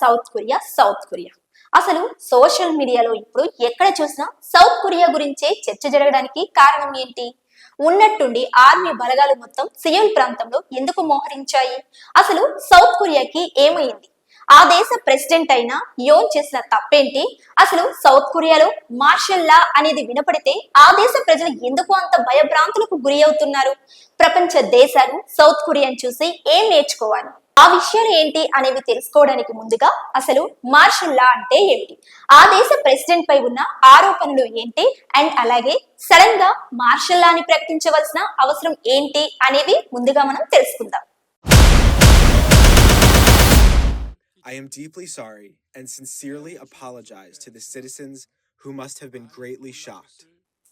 South Korea అసలు social మీడియాలో ఇప్పుడు ఎక్కడ చూసినా సౌత్ కొరియా గురించే చర్చ జరగడానికి కారణం ఏంటి? ఉన్నట్టుండి ఆర్మీ బలగాలు మొత్తం సియోల్ ప్రాంతంలో ఎందుకు మోహరించాయి? అసలు సౌత్ కొరియాకి ఏమైంది? ఆ దేశ ప్రెసిడెంట్ అయిన యోన్ చేసిన తప్పేంటి? అసలు సౌత్ కొరియాలో మార్షల్ లా అనేది వినపడితే ఆ దేశ ప్రజలు ఎందుకు అంత భయభ్రాంతులకు గురి అవుతున్నారు? ప్రపంచ దేశాలు సౌత్ కొరియాను చూసి ఏం నేర్చుకోవాలి? ఆ విషయాలు ఏంటి అనేవి తెలుసుకోవడానికి ముందుగా అసలు మార్షల్ లా అంటే ఏంటి, ఆ దేశ ప్రెసిడెంట్ పై ఉన్న ఆరోపణలు ఏంటి, అండ్ అలాగే సడన్ గా మార్షల్ లాని ప్రకటించవలసిన అవసరం ఏంటి అనేవి ముందుగా మనం తెలుసుకుందాం. I am deeply sorry and sincerely apologize to the citizens who must have been greatly shocked.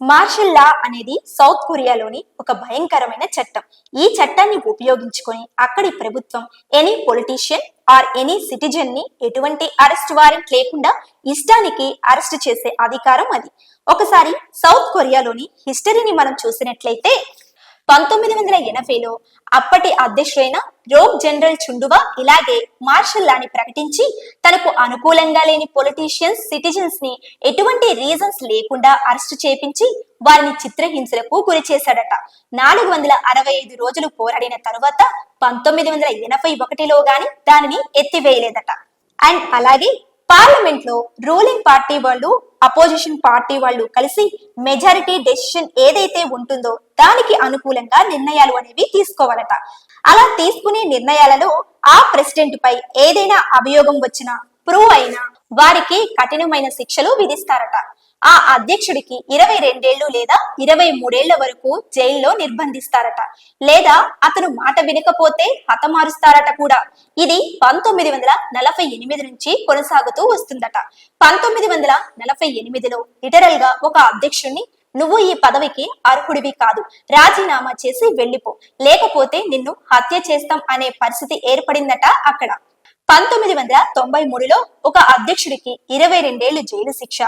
Martial law అనేది సౌత్ కొరియాలోని ఒక భయంకరమైన చట్టం. ఈ చట్టాన్ని ఉపయోగించుకొని అక్కడి ప్రభుత్వం any politician or any citizen ని ఎటువంటి అరెస్ట్ వారెంట్ లేకుండా ఇష్టానికి అరెస్ట్ చేసే అధికారం అది. ఒకసారి సౌత్ కొరియాలోని హిస్టరీని మనం చూసినట్లయితే 1980లో అప్పటి అధ్యక్షుడైన రోగ్ జనరల్ చుండువా ఇలాగే మార్షల్ లాని ప్రకటించి తనకు అనుకూలంగా లేని పొలిటీషియన్స్, సిటిజన్స్ ని ఎటువంటి రీజన్స్ లేకుండా అరెస్టు చేపించి వారిని చిత్రహింసలకు గురి చేశాడట. 465 రోజులు పోరాడిన తరువాత 1981లో గాని దానిని ఎత్తివేయలేదట. అండ్ అలాగే పార్లమెంట్ లో రూలింగ్ పార్టీ వాళ్ళు, అపోజిషన్ పార్టీ వాళ్ళు కలిసి మెజారిటీ డెసిషన్ ఏదైతే ఉంటుందో దానికి అనుకూలంగా నిర్ణయాలు అనేవి తీసుకోవాలట. అలా తీసుకునే నిర్ణయాలలో ఆ ప్రెసిడెంట్ పై ఏదైనా అభియోగం వచ్చినా, ప్రూవ్ అయినా వారికి కఠినమైన శిక్షలు విధిస్తారట. ఆ అధ్యక్షుడికి 22 ఏళ్లు లేదా 23 ఏళ్ల వరకు జైల్లో నిర్బంధిస్తారట. లేదా అతను మాట వినకపోతే హతమారుస్తారట కూడా. ఇది 1948 నుంచి కొనసాగుతూ వస్తుందట. 1948లో లిటరల్ గా ఒక అధ్యక్షుడిని నువ్వు ఈ పదవికి అర్హుడివి కాదు, రాజీనామా చేసి వెళ్ళిపో, లేకపోతే నిన్ను హత్య చేస్తాం అనే పరిస్థితి ఏర్పడిందట అక్కడ. 1993లో ఒక అధ్యక్షుడికి 22 ఏళ్లు జైలు శిక్ష,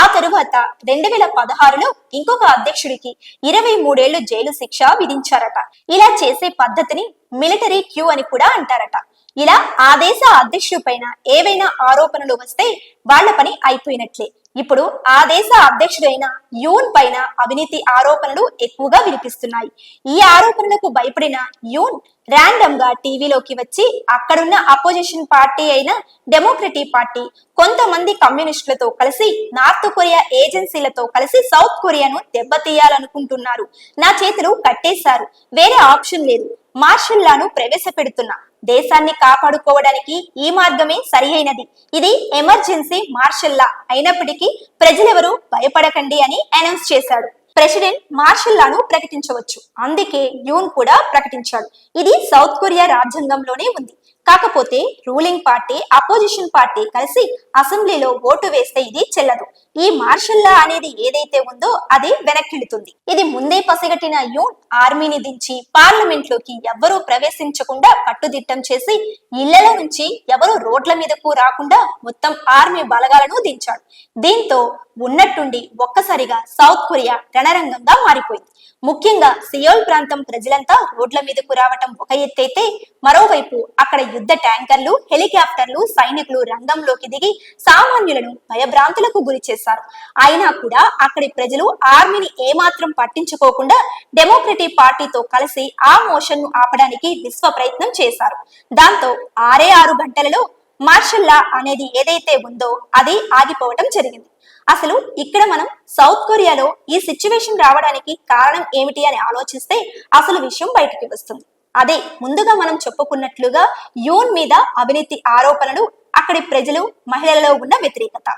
ఆ తరువాత 2016లో ఇంకొక అధ్యక్షుడికి 23 ఏళ్లు జైలు శిక్ష విధించారట. ఇలా చేసే పద్ధతిని మిలిటరీ క్యూ అని కూడా అంటారట. ఇలా ఆ దేశ అధ్యక్షుడి పైన ఏవైనా ఆరోపణలు వస్తే వాళ్ల పని అయిపోయినట్లే. ఇప్పుడు ఆ దేశ అధ్యక్షుడైన యూన్ పైన అవినీతి ఆరోపణలు ఎక్కువగా వినిపిస్తున్నాయి. ఈ ఆరోపణలకు భయపడిన యూన్ ర్యాండమ్ గా టీవీలోకి వచ్చి అక్కడున్న అపోజిషన్ పార్టీ అయిన డెమోక్రటిక్ పార్టీ కొంతమంది కమ్యూనిస్టులతో కలిసి నార్త్ కొరియా ఏజెన్సీలతో కలిసి సౌత్ కొరియాను దెబ్బతీయాలనుకుంటున్నారు, నా చేతులు కట్టేశారు, వేరే ఆప్షన్ లేదు, మార్షల్ లాను ప్రవేశపెడుతున్నా, దేశాన్ని కాపాడుకోవడానికి ఈ మార్గమే సరి అయినది, ఇది ఎమర్జెన్సీ మార్షల్ లా అయినప్పటికీ ప్రజలెవరూ భయపడకండి అని అనౌన్స్ చేశాడు. ప్రెసిడెంట్ మార్షల్ లాను ప్రకటించవచ్చు, అందుకే యూన్ కూడా ప్రకటించాడు. ఇది సౌత్ కొరియా రాజ్యాంగంలోనే ఉంది. కాకపోతే రూలింగ్ పార్టీ, అపోజిషన్ పార్టీ కలిసి అసెంబ్లీలో ఓటు వేస్తే ఇది చెల్లదు. ఈ మార్షల్ లా అనేది ఏదైతే ఉందో అది వెనక్కిడుతుంది. ఇది ముందే పసిగట్టిన యూన్ ఆర్మీని దించి పార్లమెంట్ లోకి ఎవరూ ప్రవేశించకుండా కట్టుదిట్టం చేసి ఇళ్లలో నుంచి ఎవరూ రోడ్ల మీదకు రాకుండా మొత్తం ఆర్మీ బలగాలను దించాడు. దీంతో ఉన్నట్టుండి ఒక్కసారిగా సౌత్ కొరియా రణరంగంగా మారిపోయింది. ముఖ్యంగా సియోల్ ప్రాంతం ప్రజలంతా రోడ్ల మీదకు రావటం ఒక ఎత్తైతే, మరోవైపు అక్కడ యుద్ధ ట్యాంకర్లు, హెలికాప్టర్లు, సైనికులు రంగంలోకి దిగి సామాన్యులను భయభ్రాంతులకు గురి చేశారు. అయినా కూడా అక్కడి ప్రజలు ఆర్మీని ఏమాత్రం పట్టించుకోకుండా డెమోక్రటిక్ పార్టీతో కలిసి ఆ మోషన్ ను ఆపడానికి విశ్వ ప్రయత్నం చేశారు. దాంతో 6 గంటలలో మార్షల్ లా అనేది ఏదైతే ఉందో అది ఆగిపోవటం జరిగింది. అసలు ఇక్కడ మనం సౌత్ కొరియాలో ఈ సిచ్యువేషన్ రావడానికి కారణం ఏమిటి అని ఆలోచిస్తే అసలు విషయం బయటికి వస్తుంది. అదే ముందుగా మనం చెప్పుకున్నట్లుగా యూన్ మీద అవినీతి ఆరోపణలు, అక్కడి ప్రజలు, మహిళలలో ఉన్న వ్యతిరేకత.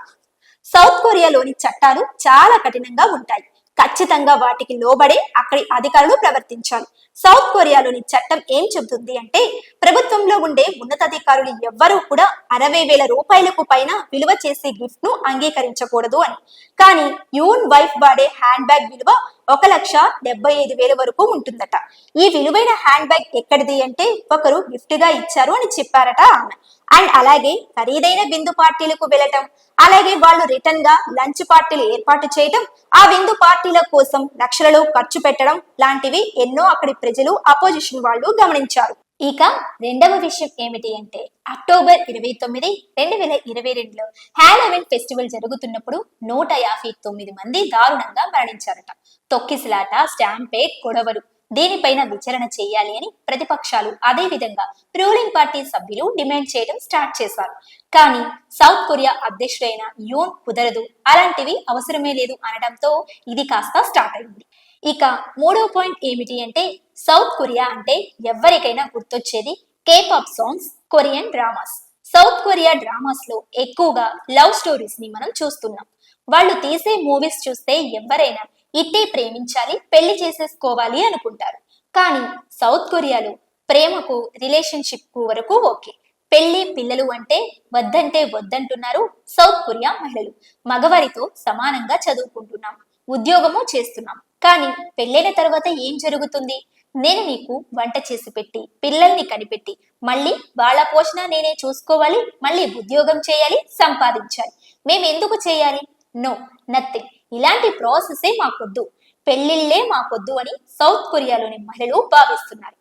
సౌత్ కొరియాలోని చట్టాలు చాలా కఠినంగా ఉంటాయి. ఖచ్చితంగా వాటికి లోబడే అక్కడి అధికారులు ప్రవర్తించాలి. సౌత్ కొరియాలోని చట్టం ఏం చెబుతుంది అంటే, ప్రభుత్వంలో ఉండే ఉన్నతాధికారులు ఎవ్వరూ కూడా 60,000 రూపాయలకు పైన విలువ చేసే గిఫ్ట్ ను అంగీకరించకూడదు అని. కానీ యూన్ వైఫ్ వాడే హ్యాండ్ బ్యాగ్ విలువ 1,75,000 వరకు ఉంటుందట. ఈ విలువైన హ్యాండ్ బ్యాగ్ ఎక్కడిది అంటే ఒకరు గిఫ్ట్ గా ఇచ్చారు అని చెప్పారట ఆమె. అండ్ అలాగే ఖరీదైన విందు పార్టీలకు వెళ్ళటం, అలాగే వాళ్ళు రిటర్న్ గా లంచ్ పార్టీలు ఏర్పాటు చేయటం, ఆ విందు పార్టీల కోసం లక్షలలో ఖర్చు పెట్టడం లాంటివి ఎన్నో అక్కడి ప్రజలు, అపోజిషన్ వాళ్ళు గమనించారు. ఇక రెండవ విషయం ఏమిటి అంటే అక్టోబర్ 29, 2022లో హాలోవీన్ ఫెస్టివల్ జరుగుతున్నప్పుడు 159 మంది దారుణంగా మరణించారట. తొక్కిసలాట, స్టాంపేడ్, గొడవలు, దీనిపైన విచారణ చేయాలి అని ప్రతిపక్షాలు అదే విధంగా రూలింగ్ పార్టీ సభ్యులు డిమాండ్ చేయడం స్టార్ట్ చేశారు. కానీ సౌత్ కొరియా అధ్యక్షుడైన యూన్ కుదరదు, అలాంటివి అవసరమే లేదు అనడంతో ఇది కాస్త స్టార్ట్ అయింది. ఇక మూడవ పాయింట్ ఏమిటి అంటే సౌత్ కొరియా అంటే ఎవరికైనా గుర్తొచ్చేది K-pop songs, Korean dramas. South Korea dramas లో ఎక్కువగా లవ్ స్టోరీస్ ని మనం చూస్తున్నాం. వాళ్ళు తీసే మూవీస్ చూస్తే ఎవరైనా ఇట్టే ప్రేమించాలి, పెళ్లి చేసేసుకోవాలి అనుకుంటారు. కానీ సౌత్ కొరియాలో ప్రేమకు, రిలేషన్షిప్ కు వరకు ఓకే, పెళ్లి పిల్లలు అంటే వద్దంటున్నారు సౌత్ కొరియా మహిళలు. మగవారితో సమానంగా చదువుకుంటున్నాం, ఉద్యోగము చేస్తున్నాం. కానీ పెళ్ళైన తర్వాత ఏం జరుగుతుంది? నేను నీకు వంట చేసి పెట్టి, పిల్లల్ని కనిపెట్టి, మళ్ళీ వాళ్ళ పోషణ నేనే చూసుకోవాలి, మళ్ళీ ఉద్యోగం చేయాలి, సంపాదించాలి. మేమెందుకు చేయాలి? No, nothing. ఇలాంటి ప్రాసెసే మాకొద్దు, పెళ్లిళ్లే మాకొద్దు అని సౌత్ కొరియాలోని మహిళలు భావిస్తున్నారు.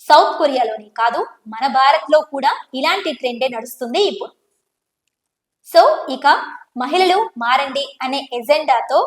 సౌత్ కొరియాలోని కాదు, మన భారత్ లో కూడా ఇలాంటి ట్రెండే నడుస్తుంది ఇప్పుడు. సో ఇక మహిళలు మారండి అనే ఎజెండాతో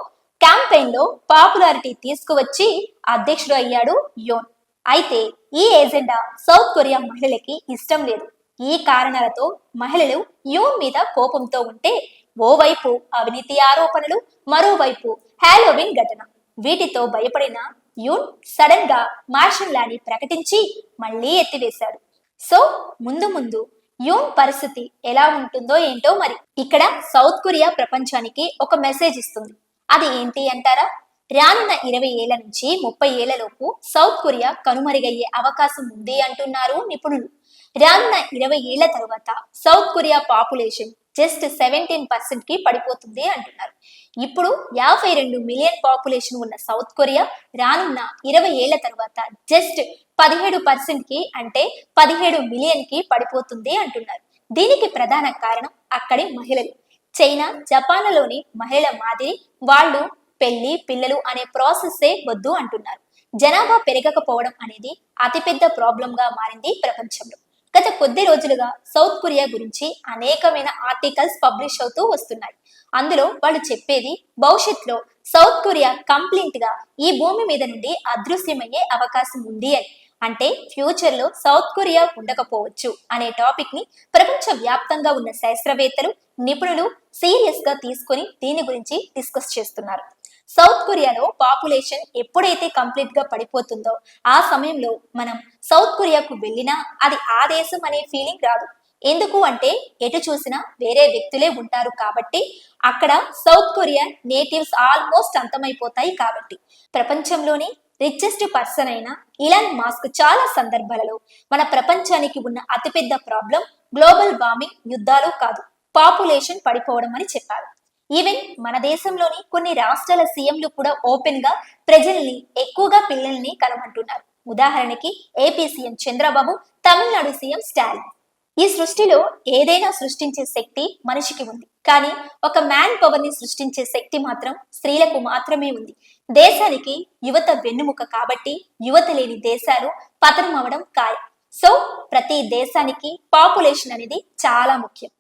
క్యాంపెయిన్ లో పాపులారిటీ తీసుకువచ్చి అధ్యక్షుడు అయ్యాడు యోన్. అయితే ఈ ఎజెండా సౌత్ కొరియా మహిళలకి ఇష్టం లేదు. ఈ కారణాలతో మహిళలు యోన్ మీద కోపంతో ఉంటే ఓవైపు అవినీతి ఆరోపణలు, మరోవైపు హాలోవీన్ ఘటన. వీటితో భయపడిన యూన్ సడన్ గా మార్షల్ లాని ప్రకటించి మళ్లీ ఎత్తివేశాడు. సో ముందు యూన్ పరిస్థితి ఎలా ఉంటుందో ఏంటో మరి. ఇక్కడ సౌత్ కొరియా ప్రపంచానికి ఒక మెసేజ్ ఇస్తుంది. అది ఏంటి అంటారా? రానున్న 20 ఏళ్ల నుంచి 30 ఏళ్లలోపు సౌత్ కొరియా కనుమరుగయ్యే అవకాశం ఉంది అంటున్నారు నిపుణులు. రానున్న 20 ఏళ్ల తరువాత సౌత్ కొరియా పాపులేషన్ జస్ట్ 17% కి పడిపోతుంది అంటున్నారు. ఇప్పుడు 52 మిలియన్ పాపులేషన్ ఉన్న సౌత్ కొరియా రానున్న 20 ఏళ్ల తరువాత జస్ట్ 17% కి, అంటే 17 మిలియన్ కి పడిపోతుంది అంటున్నారు. దీనికి ప్రధాన కారణం అక్కడి మహిళలు. చైనా, జపాన్లలోని మహిళల మాదిరి వాళ్ళు పెళ్లి, పిల్లలు అనే ప్రాసెస్సే వద్దు అంటున్నారు. జనాభా పెరగకపోవడం అనేది అతిపెద్ద ప్రాబ్లం గా మారింది ప్రపంచంలో. గత కొద్ది రోజులుగా సౌత్ కొరియా గురించి అనేకమైన ఆర్టికల్స్ పబ్లిష్ అవుతూ వస్తున్నాయి. అందులో వాళ్ళు చెప్పేది భవిష్యత్తులో సౌత్ కొరియా కంప్లీట్ గా ఈ భూమి మీద నుండి అదృశ్యమయ్యే అవకాశం ఉంది అని. అంటే ఫ్యూచర్ లో సౌత్ కొరియా ఉండకపోవచ్చు అనే టాపిక్ ని ప్రపంచ వ్యాప్తంగా ఉన్న శాస్త్రవేత్తలు, నిపుణులు సీరియస్ గా తీసుకొని దీని గురించి డిస్కస్ చేస్తున్నారు. సౌత్ కొరియాలో పాపులేషన్ ఎప్పుడైతే కంప్లీట్ గా పడిపోతుందో ఆ సమయంలో మనం సౌత్ కొరియాకు వెళ్ళినా అది ఆ దేశం అనే ఫీలింగ్ రాదు. ఎందుకు అంటే ఎటు చూసినా వేరే వ్యక్తులే ఉంటారు కాబట్టి. అక్కడ సౌత్ కొరియా నేటివ్స్ ఆల్మోస్ట్ అంతమైపోతాయి కాబట్టి. ప్రపంచంలోని రిచెస్ట్ పర్సన్ అయిన ఇలాన్ మాస్క్ చాలా సందర్భాలలో మన ప్రపంచానికి ఉన్న అతిపెద్ద ప్రాబ్లం గ్లోబల్ వార్మింగ్, యుద్ధాలు కాదు, పాపులేషన్ పడిపోవడం అని చెప్పారు. ఈవెన్ మన దేశంలోని కొన్ని రాష్ట్రాల సీఎంలు కూడా ఓపెన్ గా ప్రజల్ని, ఎక్కువగా పిల్లల్ని కలమంటున్నారు. ఉదాహరణకి AP CM Chandrababu, Tamil Nadu CM Stalin. ఈ సృష్టిలో ఏదైనా సృష్టించే శక్తి మనిషికి ఉంది, కానీ ఒక మ్యాన్ పవర్ ని సృష్టించే శక్తి మాత్రం స్త్రీలకు మాత్రమే ఉంది. దేశానికి యువత వెన్నుముక కాబట్టి యువత లేని దేశాలు పతనం అవడం ఖాయం. సో ప్రతి దేశానికి పాపులేషన్ అనేది చాలా ముఖ్యం.